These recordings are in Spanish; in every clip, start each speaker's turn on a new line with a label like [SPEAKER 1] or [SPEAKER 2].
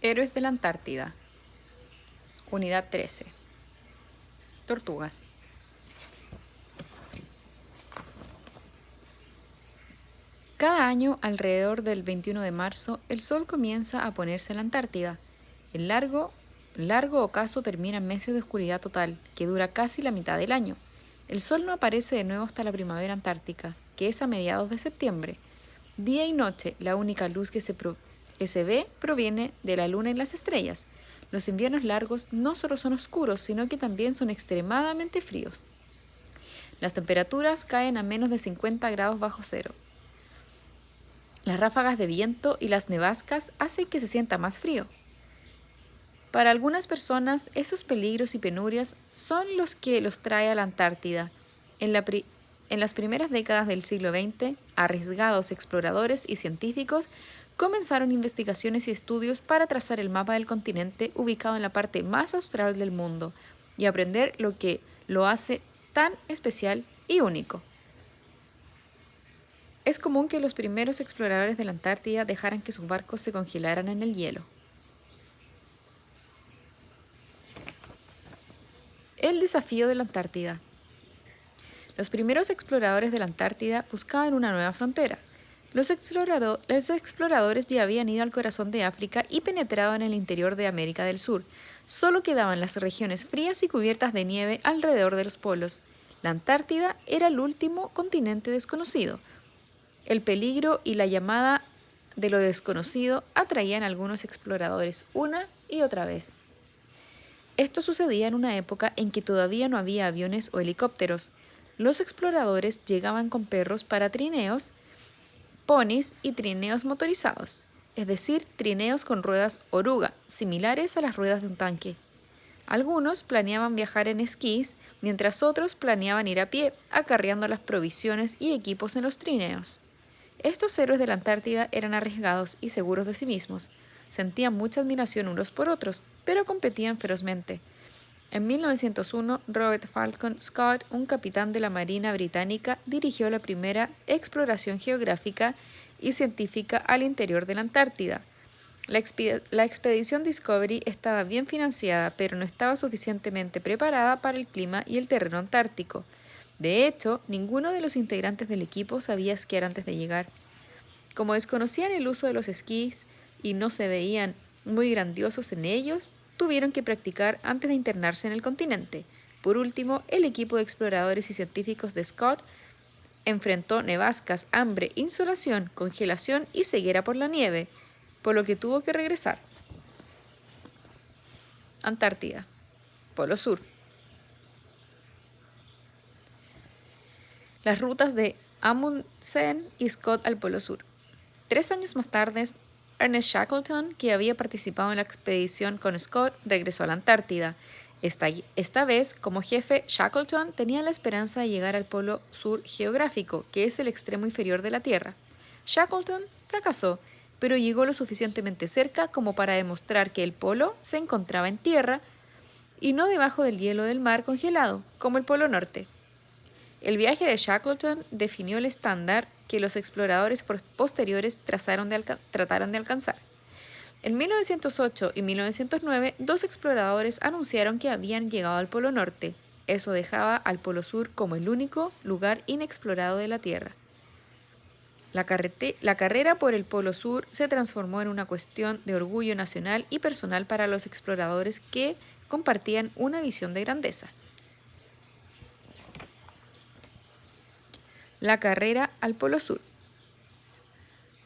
[SPEAKER 1] Héroes de la Antártida. Unidad 13. Tortugas. Cada año, alrededor del 21 de marzo, el sol comienza a ponerse en la Antártida. El largo ocaso termina en meses de oscuridad total, que dura casi la mitad del año. El sol no aparece de nuevo hasta la primavera antártica, que es a mediados de septiembre. Día y noche, la única luz que se ve proviene de la luna y las estrellas. Los inviernos largos no solo son oscuros, sino que también son extremadamente fríos. Las temperaturas caen a menos de 50 grados bajo cero. Las ráfagas de viento y las nevascas hacen que se sienta más frío. Para algunas personas, esos peligros y penurias son los que los trae a la Antártida. En las primeras décadas del siglo XX, arriesgados exploradores y científicos comenzaron investigaciones y estudios para trazar el mapa del continente ubicado en la parte más austral del mundo y aprender lo que lo hace tan especial y único. Es común que los primeros exploradores de la Antártida dejaran que sus barcos se congelaran en el hielo. El desafío de la Antártida. Los primeros exploradores de la Antártida buscaban una nueva frontera. Los exploradores ya habían ido al corazón de África y penetrado en el interior de América del Sur. Solo quedaban las regiones frías y cubiertas de nieve alrededor de los polos. La Antártida era el último continente desconocido. El peligro y la llamada de lo desconocido atraían a algunos exploradores una y otra vez. Esto sucedía en una época en que todavía no había aviones o helicópteros. Los exploradores llegaban con perros para trineos, ponis y trineos motorizados, es decir, trineos con ruedas oruga, similares a las ruedas de un tanque. Algunos planeaban viajar en esquís, mientras otros planeaban ir a pie, acarreando las provisiones y equipos en los trineos. Estos héroes de la Antártida eran arriesgados y seguros de sí mismos. Sentían mucha admiración unos por otros, pero competían ferozmente. En 1901, Robert Falcon Scott, un capitán de la Marina británica, dirigió la primera exploración geográfica y científica al interior de la Antártida. La expedición Discovery estaba bien financiada, pero no estaba suficientemente preparada para el clima y el terreno antártico. De hecho, ninguno de los integrantes del equipo sabía esquiar antes de llegar. Como desconocían el uso de los esquís y no se veían muy grandiosos en ellos, tuvieron que practicar antes de internarse en el continente. Por último, el equipo de exploradores y científicos de Scott enfrentó nevascas, hambre, insolación, congelación y ceguera por la nieve, por lo que tuvo que regresar. Antártida. Polo Sur. Las rutas de Amundsen y Scott al Polo Sur. 3 años más tarde, Ernest Shackleton, que había participado en la expedición con Scott, regresó a la Antártida. Esta vez, como jefe, Shackleton tenía la esperanza de llegar al Polo Sur geográfico, que es el extremo inferior de la Tierra. Shackleton fracasó, pero llegó lo suficientemente cerca como para demostrar que el polo se encontraba en tierra y no debajo del hielo del mar congelado, como el Polo Norte. El viaje de Shackleton definió el estándar que los exploradores posteriores trataron de alcanzar. En 1908 y 1909, 2 exploradores anunciaron que habían llegado al Polo Norte. Eso dejaba al Polo Sur como el único lugar inexplorado de la Tierra. La carrera por el Polo Sur se transformó en una cuestión de orgullo nacional y personal para los exploradores que compartían una visión de grandeza. La carrera al Polo Sur.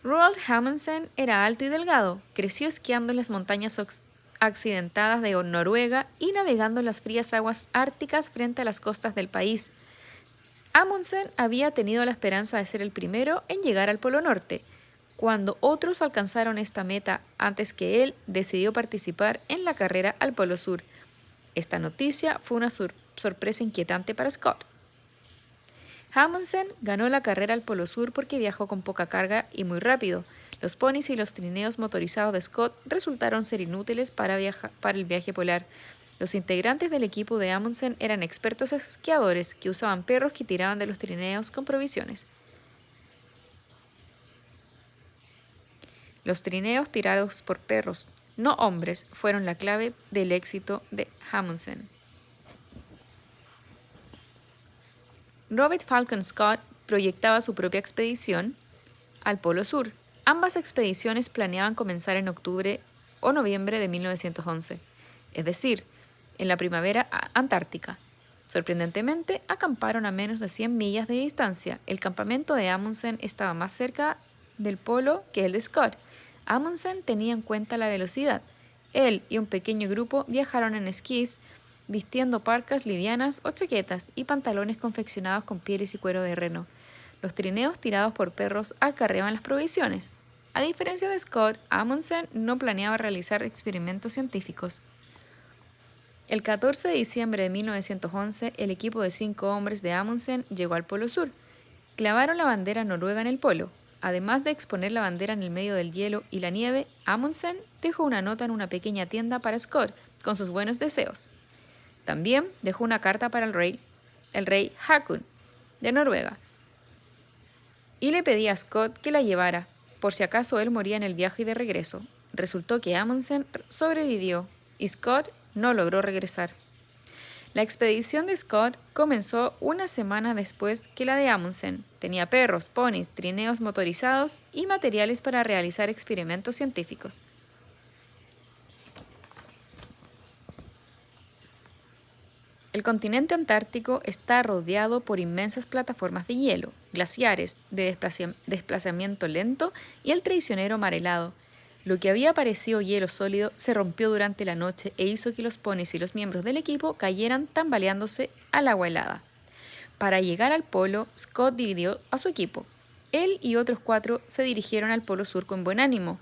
[SPEAKER 1] Roald Amundsen era alto y delgado, creció esquiando en las montañas accidentadas de Noruega y navegando en las frías aguas árticas frente a las costas del país. Amundsen había tenido la esperanza de ser el primero en llegar al Polo Norte. Cuando otros alcanzaron esta meta antes que él, decidió participar en la carrera al Polo Sur. Esta noticia fue una sorpresa inquietante para Scott. Amundsen ganó la carrera al Polo Sur porque viajó con poca carga y muy rápido. Los ponis y los trineos motorizados de Scott resultaron ser inútiles para el viaje polar. Los integrantes del equipo de Amundsen eran expertos esquiadores que usaban perros que tiraban de los trineos con provisiones. Los trineos tirados por perros no hombres, fueron la clave del éxito de Amundsen. Robert Falcon Scott proyectaba su propia expedición al Polo Sur. Ambas expediciones planeaban comenzar en octubre o noviembre de 1911, es decir, en la primavera antártica. Sorprendentemente, acamparon a menos de 100 millas de distancia. El campamento de Amundsen estaba más cerca del polo que el de Scott. Amundsen tenía en cuenta la velocidad. Él y un pequeño grupo viajaron en esquís, vistiendo parcas livianas o chaquetas y pantalones confeccionados con pieles y cuero de reno. Los trineos tirados por perros acarreaban las provisiones. A diferencia de Scott, Amundsen no planeaba realizar experimentos científicos. El 14 de diciembre de 1911, el equipo de 5 hombres de Amundsen llegó al Polo Sur. Clavaron la bandera noruega en el polo. Además de exponer la bandera en el medio del hielo y la nieve, Amundsen dejó una nota en una pequeña tienda para Scott, con sus buenos deseos. También dejó una carta para el rey Haakon, de Noruega, y le pedía a Scott que la llevara, por si acaso él moría en el viaje de regreso. Resultó que Amundsen sobrevivió y Scott no logró regresar. La expedición de Scott comenzó una semana después que la de Amundsen. Tenía perros, ponis, trineos motorizados y materiales para realizar experimentos científicos. El continente antártico está rodeado por inmensas plataformas de hielo, glaciares de desplazamiento lento y el traicionero mar helado. Lo que había parecido hielo sólido se rompió durante la noche e hizo que los ponis y los miembros del equipo cayeran tambaleándose al agua helada. Para llegar al polo, Scott dividió a su equipo. Él y otros 4 se dirigieron al Polo Sur con buen ánimo.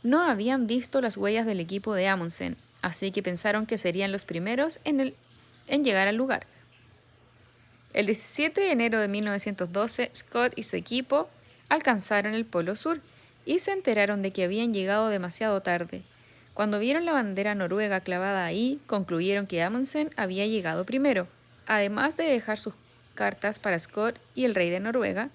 [SPEAKER 1] No habían visto las huellas del equipo de Amundsen, así que pensaron que serían los primeros en llegar al lugar. El 17 de enero de 1912, Scott y su equipo alcanzaron el Polo Sur y se enteraron de que habían llegado demasiado tarde. Cuando vieron la bandera noruega clavada ahí, concluyeron que Amundsen había llegado primero. Además de dejar sus cartas para Scott y el rey de Noruega,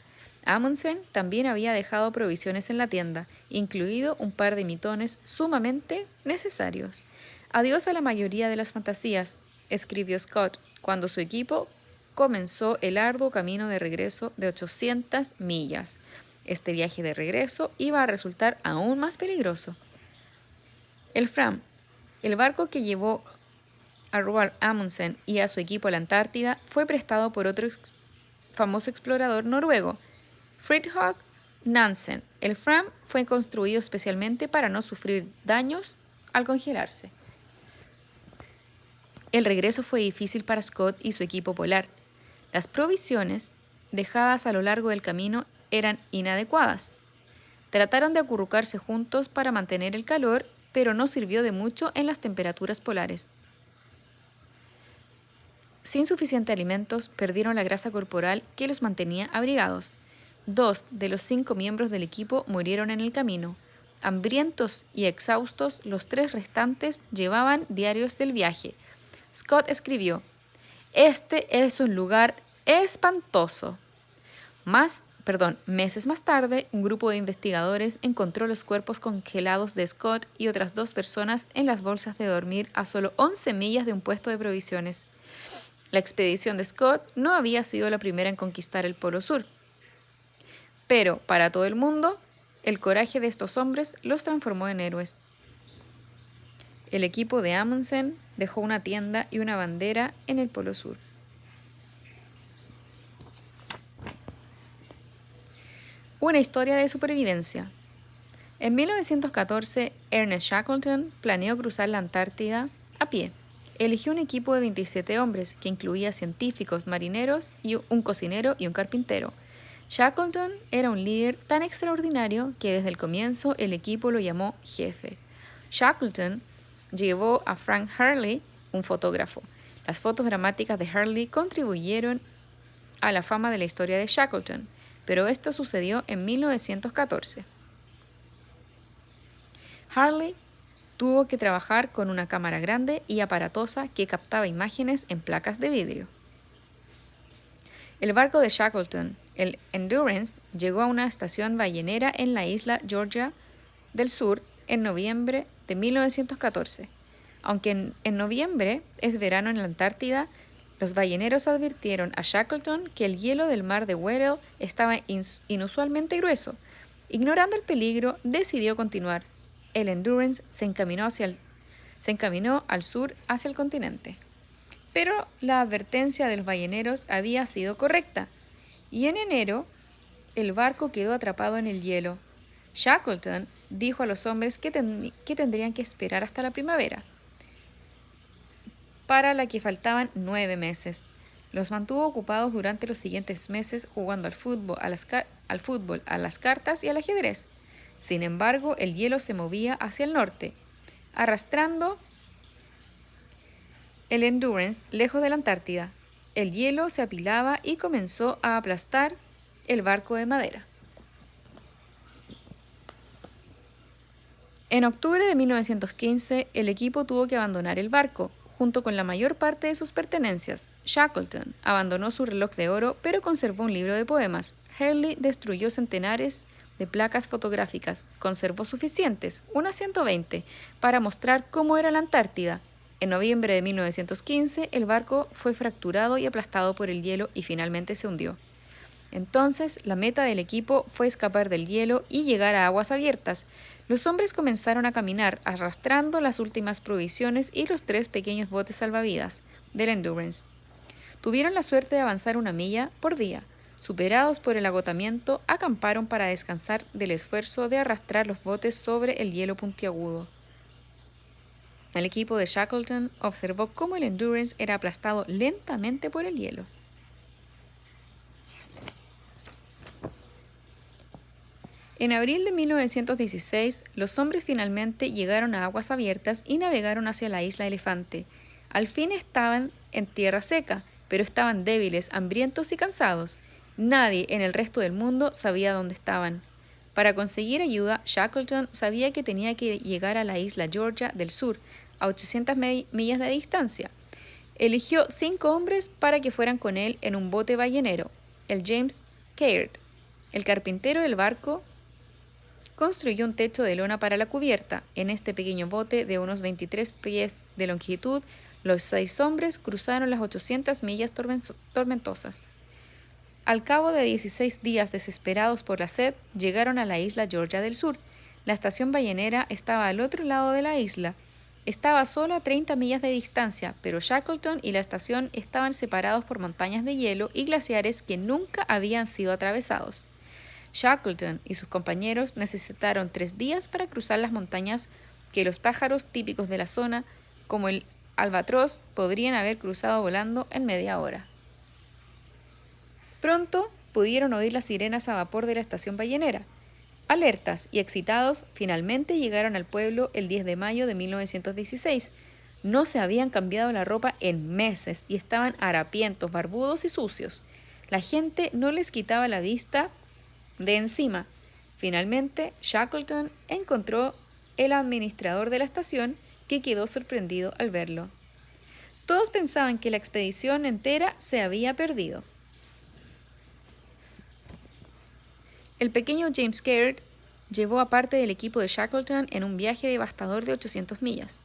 [SPEAKER 1] Amundsen también había dejado provisiones en la tienda, incluido un par de mitones sumamente necesarios. Adiós a la mayoría de las fantasías, escribió Scott, cuando su equipo comenzó el arduo camino de regreso de 800 millas. Este viaje de regreso iba a resultar aún más peligroso. El Fram, el barco que llevó a Roald Amundsen y a su equipo a la Antártida, fue prestado por otro famoso explorador noruego, Fridtjof Nansen. El Fram fue construido especialmente para no sufrir daños al congelarse. El regreso fue difícil para Scott y su equipo polar. Las provisiones dejadas a lo largo del camino eran inadecuadas. Trataron de acurrucarse juntos para mantener el calor, pero no sirvió de mucho en las temperaturas polares. Sin suficientes alimentos, perdieron la grasa corporal que los mantenía abrigados. 2 de los 5 miembros del equipo murieron en el camino. Hambrientos y exhaustos, los 3 restantes llevaban diarios del viaje. Scott escribió: "Este es un lugar espantoso". Meses más tarde, un grupo de investigadores encontró los cuerpos congelados de Scott y otras 2 personas en las bolsas de dormir a solo 11 millas de un puesto de provisiones. La expedición de Scott no había sido la primera en conquistar el Polo Sur. Pero, para todo el mundo, el coraje de estos hombres los transformó en héroes. El equipo de Amundsen dejó una tienda y una bandera en el Polo Sur. Una historia de supervivencia. En 1914, Ernest Shackleton planeó cruzar la Antártida a pie. Eligió un equipo de 27 hombres, que incluía científicos, marineros, y un cocinero y un carpintero. Shackleton era un líder tan extraordinario que desde el comienzo el equipo lo llamó jefe. Shackleton llevó a Frank Hurley, un fotógrafo. Las fotos dramáticas de Hurley contribuyeron a la fama de la historia de Shackleton, pero esto sucedió en 1914. Hurley tuvo que trabajar con una cámara grande y aparatosa que captaba imágenes en placas de vidrio. El barco de Shackleton, el Endurance, llegó a una estación ballenera en la isla Georgia del Sur en noviembre de 1914. Aunque en noviembre es verano en la Antártida, los balleneros advirtieron a Shackleton que el hielo del mar de Weddell estaba inusualmente grueso. Ignorando el peligro, decidió continuar. El Endurance se encaminó al sur hacia el continente. Pero la advertencia de los balleneros había sido correcta, y en enero el barco quedó atrapado en el hielo. Shackleton dijo a los hombres que tendrían que esperar hasta la primavera, para la que faltaban 9 meses. Los mantuvo ocupados durante los siguientes meses jugando al fútbol, a las cartas y al ajedrez. Sin embargo, el hielo se movía hacia el norte, arrastrando el Endurance lejos de la Antártida. El hielo se apilaba y comenzó a aplastar el barco de madera. En octubre de 1915, el equipo tuvo que abandonar el barco, junto con la mayor parte de sus pertenencias. Shackleton abandonó su reloj de oro, pero conservó un libro de poemas. Hurley destruyó centenares de placas fotográficas. Conservó suficientes, unas 120, para mostrar cómo era la Antártida. En noviembre de 1915, el barco fue fracturado y aplastado por el hielo y finalmente se hundió. Entonces, la meta del equipo fue escapar del hielo y llegar a aguas abiertas. Los hombres comenzaron a caminar, arrastrando las últimas provisiones y los 3 pequeños botes salvavidas del Endurance. Tuvieron la suerte de avanzar 1 milla por día. Superados por el agotamiento, acamparon para descansar del esfuerzo de arrastrar los botes sobre el hielo puntiagudo. El equipo de Shackleton observó cómo el Endurance era aplastado lentamente por el hielo. En abril de 1916, los hombres finalmente llegaron a aguas abiertas y navegaron hacia la isla Elefante. Al fin estaban en tierra seca, pero estaban débiles, hambrientos y cansados. Nadie en el resto del mundo sabía dónde estaban. Para conseguir ayuda, Shackleton sabía que tenía que llegar a la isla Georgia del Sur, a 800 millas de distancia. Eligió 5 hombres para que fueran con él en un bote ballenero. El James Caird, el carpintero del barco, construyó un techo de lona para la cubierta. En este pequeño bote de unos 23 pies de longitud, los 6 hombres cruzaron las 800 millas tormentosas. Al cabo de 16 días desesperados por la sed, llegaron a la isla Georgia del Sur. La estación ballenera estaba al otro lado de la isla. Estaba solo a 30 millas de distancia, pero Shackleton y la estación estaban separados por montañas de hielo y glaciares que nunca habían sido atravesados. Shackleton y sus compañeros necesitaron 3 días para cruzar las montañas que los pájaros típicos de la zona, como el albatros, podrían haber cruzado volando en media hora. Pronto pudieron oír las sirenas a vapor de la estación ballenera. Alertas y excitados, finalmente llegaron al pueblo el 10 de mayo de 1916. No se habían cambiado la ropa en meses y estaban harapientos, barbudos y sucios. La gente no les quitaba la vista de encima. Finalmente, Shackleton encontró el administrador de la estación, que quedó sorprendido al verlo. Todos pensaban que la expedición entera se había perdido. El pequeño James Caird llevó a parte del equipo de Shackleton en un viaje devastador de 800 millas.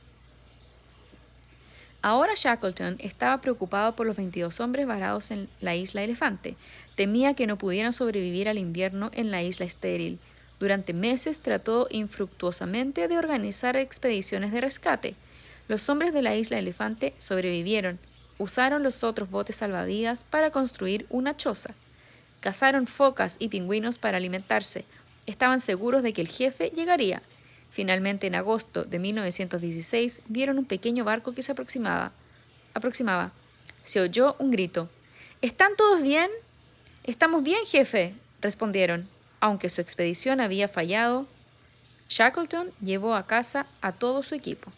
[SPEAKER 1] Ahora Shackleton estaba preocupado por los 22 hombres varados en la isla Elefante. Temía que no pudieran sobrevivir al invierno en la isla estéril. Durante meses trató infructuosamente de organizar expediciones de rescate. Los hombres de la isla Elefante sobrevivieron. Usaron los otros botes salvavidas para construir una choza. Cazaron focas y pingüinos para alimentarse. Estaban seguros de que el jefe llegaría. Finalmente, en agosto de 1916, vieron un pequeño barco que se aproximaba. Se oyó un grito. ¿Están todos bien? «Estamos bien, jefe», respondieron. Aunque su expedición había fallado, Shackleton llevó a casa a todo su equipo.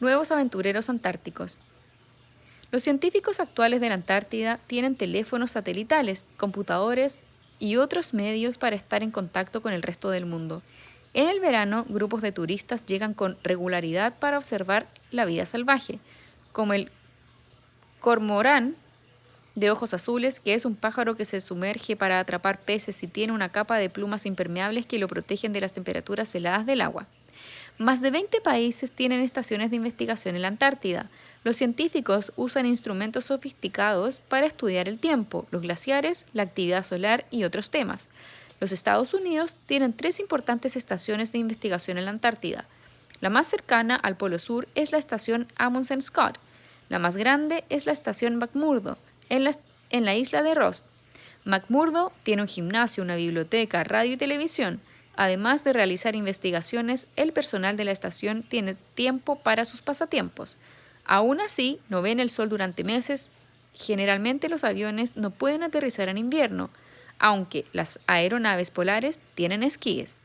[SPEAKER 1] Nuevos aventureros antárticos. Los científicos actuales de la Antártida tienen teléfonos satelitales, computadores y otros medios para estar en contacto con el resto del mundo. En el verano, grupos de turistas llegan con regularidad para observar la vida salvaje, como el cormorán de ojos azules, que es un pájaro que se sumerge para atrapar peces y tiene una capa de plumas impermeables que lo protegen de las temperaturas heladas del agua. Más de 20 países tienen estaciones de investigación en la Antártida. Los científicos usan instrumentos sofisticados para estudiar el tiempo, los glaciares, la actividad solar y otros temas. Los Estados Unidos tienen 3 importantes estaciones de investigación en la Antártida. La más cercana al Polo Sur es la estación Amundsen Scott. La más grande es la estación McMurdo, en la isla de Ross. McMurdo tiene un gimnasio, una biblioteca, radio y televisión. Además de realizar investigaciones, el personal de la estación tiene tiempo para sus pasatiempos. Aún así, no ven el sol durante meses. Generalmente los aviones no pueden aterrizar en invierno, aunque las aeronaves polares tienen esquíes.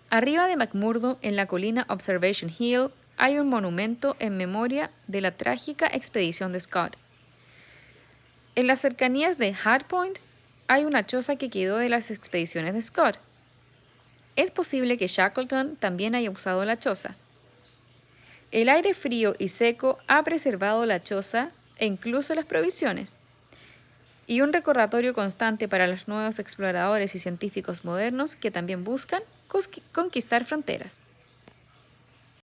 [SPEAKER 1] Arriba de McMurdo, en la colina Observation Hill, hay un monumento en memoria de la trágica expedición de Scott. En las cercanías de Hut Point hay una choza que quedó de las expediciones de Scott. Es posible que Shackleton también haya usado la choza. El aire frío y seco ha preservado la choza e incluso las provisiones. Y un recordatorio constante para los nuevos exploradores y científicos modernos que también buscan conquistar fronteras.